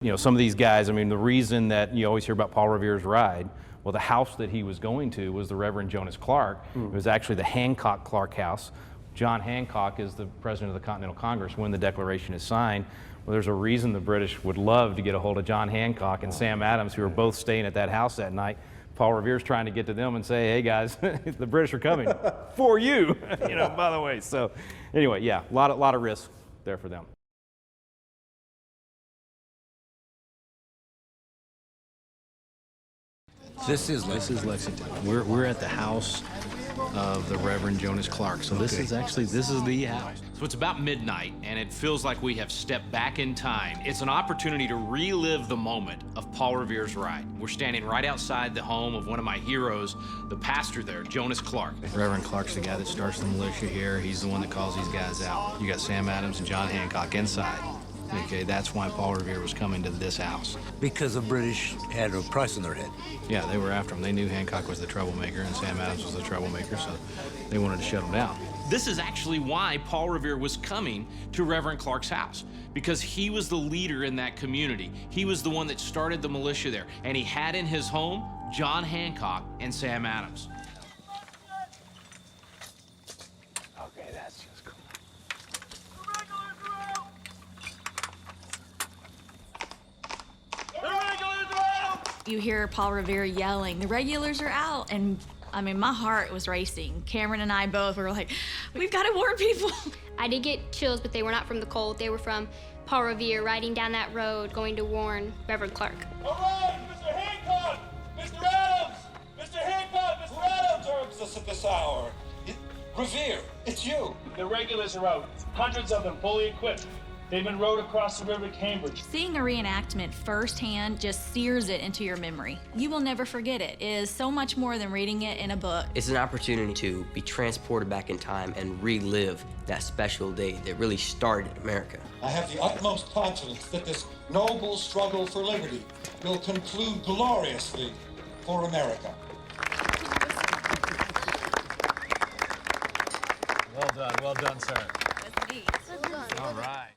You know, some of these guys, I mean, the reason that you always hear about Paul Revere's ride, well, the house that he was going to was the Reverend Jonas Clark. It was actually the Hancock Clark house. John Hancock is the president of the Continental Congress when the Declaration is signed. Well, there's a reason the British would love to get a hold of John Hancock and Sam Adams, who were both staying at that house that night. Paul Revere's trying to get to them and say, hey guys, the British are coming for you, you know, by the way. So anyway, yeah, a lot of risk there for them. This is Lexington. We're at the house of the Reverend Jonas Clark. So this is the house. So it's about midnight, and it feels like we have stepped back in time. It's an opportunity to relive the moment of Paul Revere's ride. We're standing right outside the home of one of my heroes, the pastor there, Jonas Clark. Reverend Clark's the guy that starts the militia here. He's the one that calls these guys out. You got Sam Adams and John Hancock inside. Okay, that's why Paul Revere was coming to this house. Because the British had a price on their head. Yeah, they were after him. They knew Hancock was the troublemaker and Sam Adams was the troublemaker, so they wanted to shut him down. This is actually why Paul Revere was coming to Reverend Clark's house, because he was the leader in that community. He was the one that started the militia there, and he had in his home John Hancock and Sam Adams. Okay, that's just cool. You hear Paul Revere yelling, "The regulars are out," and I mean, my heart was racing. Cameron and I both were like, we've got to warn people. I did get chills, but they were not from the cold. They were from Paul Revere riding down that road going to warn Reverend Clark. All right, Mr. Hancock! Mr. Adams! Mr. Hancock! Mr. Adams! Serves us at this hour. Revere, it's you. The regulars are out. Hundreds of them fully equipped. They've been rowed across the river to Cambridge. Seeing a reenactment firsthand just sears it into your memory. You will never forget it. It is so much more than reading it in a book. It's an opportunity to be transported back in time and relive that special day that really started America. I have the utmost confidence that this noble struggle for liberty will conclude gloriously for America. Well done, sir. That's neat. Well done. All right.